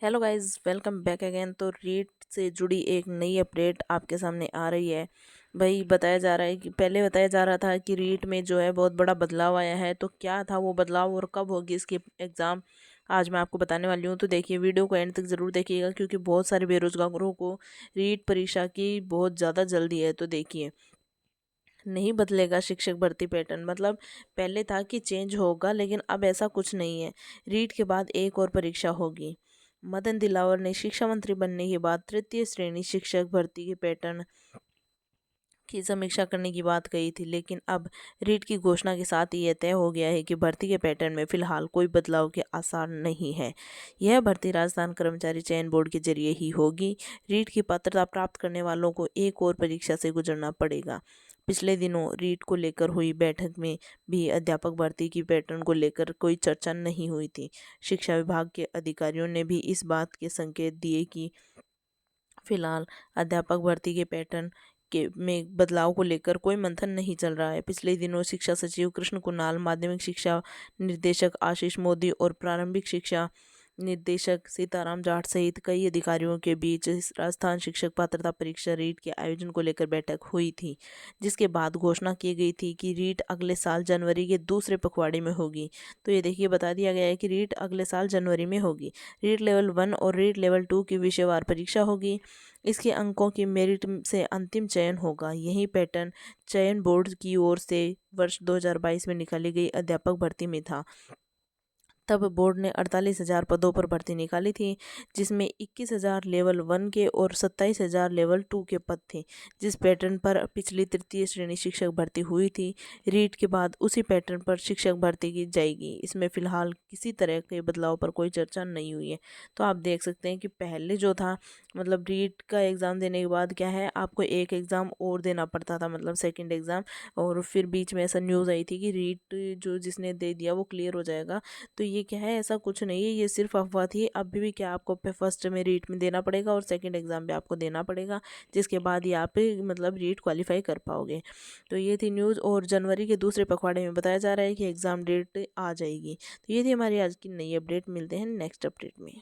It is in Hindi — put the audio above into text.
Hello guys, welcome back again. तो रीट से जुड़ी एक नई अपडेट आपके सामने आ रही है। भाई बताया जा रहा है कि पहले बताया जा रहा था कि रीट में जो है बहुत बड़ा बदलाव आया है। तो क्या था वो बदलाव और कब होगी इसकी एग्ज़ाम, आज मैं आपको बताने वाली हूँ। तो देखिए, वीडियो को एंड तक ज़रूर देखिएगा क्योंकि बहुत सारे बेरोजगारों को रीट परीक्षा की बहुत ज़्यादा जल्दी है। तो देखिए, नहीं बदलेगा शिक्षक भर्ती पैटर्न। मतलब पहले था कि चेंज होगा, लेकिन अब ऐसा कुछ नहीं है। रीट के बाद एक और परीक्षा होगी। मदन दिलावर ने शिक्षा मंत्री बनने के बाद तृतीय श्रेणी शिक्षक भर्ती के पैटर्न की समीक्षा करने की बात कही थी, लेकिन अब रीट की घोषणा के साथ ही यह तय हो गया है कि भर्ती के पैटर्न में फिलहाल कोई बदलाव के आसार नहीं है। यह भर्ती राजस्थान कर्मचारी चयन बोर्ड के जरिए ही होगी। रीट की पात्रता प्राप्त करने वालों को एक और परीक्षा से गुजरना पड़ेगा। पिछले दिनों रीट को लेकर हुई बैठक में भी अध्यापक भर्ती की पैटर्न को लेकर कोई चर्चा नहीं हुई थी। शिक्षा विभाग के अधिकारियों ने भी इस बात के संकेत दिए कि फिलहाल अध्यापक भर्ती के पैटर्न के में बदलाव को लेकर कोई मंथन नहीं चल रहा है। पिछले दिनों शिक्षा सचिव कृष्ण कुणाल, माध्यमिक शिक्षा निर्देशक आशीष मोदी और प्रारंभिक शिक्षा निर्देशक सीताराम जाट सहित कई अधिकारियों के बीच इस राजस्थान शिक्षक पात्रता परीक्षा रीट के आयोजन को लेकर बैठक हुई थी, जिसके बाद घोषणा की गई थी कि रीट अगले साल जनवरी के दूसरे पखवाड़े में होगी। तो ये देखिए, बता दिया गया है कि रीट अगले साल जनवरी में होगी। रीट लेवल 1 और रीट लेवल 2 की विषयवार परीक्षा होगी। इसके अंकों की मेरिट से अंतिम चयन होगा। यही पैटर्न चयन बोर्ड की ओर से वर्ष 2022 में निकाली गई अध्यापक भर्ती में था। तब बोर्ड ने 48,000 पदों पर भर्ती निकाली थी, जिसमें 21,000 लेवल 1 के और 27,000 लेवल 2 के पद थे। जिस पैटर्न पर पिछली तृतीय श्रेणी शिक्षक भर्ती हुई थी, रीट के बाद उसी पैटर्न पर शिक्षक भर्ती की जाएगी। इसमें फिलहाल किसी तरह के बदलाव पर कोई चर्चा नहीं हुई है। तो आप देख सकते हैं कि पहले जो था, मतलब रीट का एग्ज़ाम देने के बाद क्या है, आपको एक एग्ज़ाम और देना पड़ता था, मतलब सेकेंड एग्ज़ाम। और फिर बीच में ऐसा न्यूज़ आई थी कि रीट जो जिसने दे दिया वो क्लियर हो जाएगा। तो ये क्या है, ऐसा कुछ नहीं है, ये सिर्फ अफवाह थी। अभी भी क्या आपको फर्स्ट में रीट में देना पड़ेगा और सेकंड एग्ज़ाम भी आपको देना पड़ेगा, जिसके बाद ही आप मतलब रीट क्वालिफाई कर पाओगे। तो ये थी न्यूज़, और जनवरी के दूसरे पखवाड़े में बताया जा रहा है कि एग्ज़ाम डेट आ जाएगी। तो ये थी हमारी आज की नई अपडेट। मिलते हैं नेक्स्ट अपडेट में।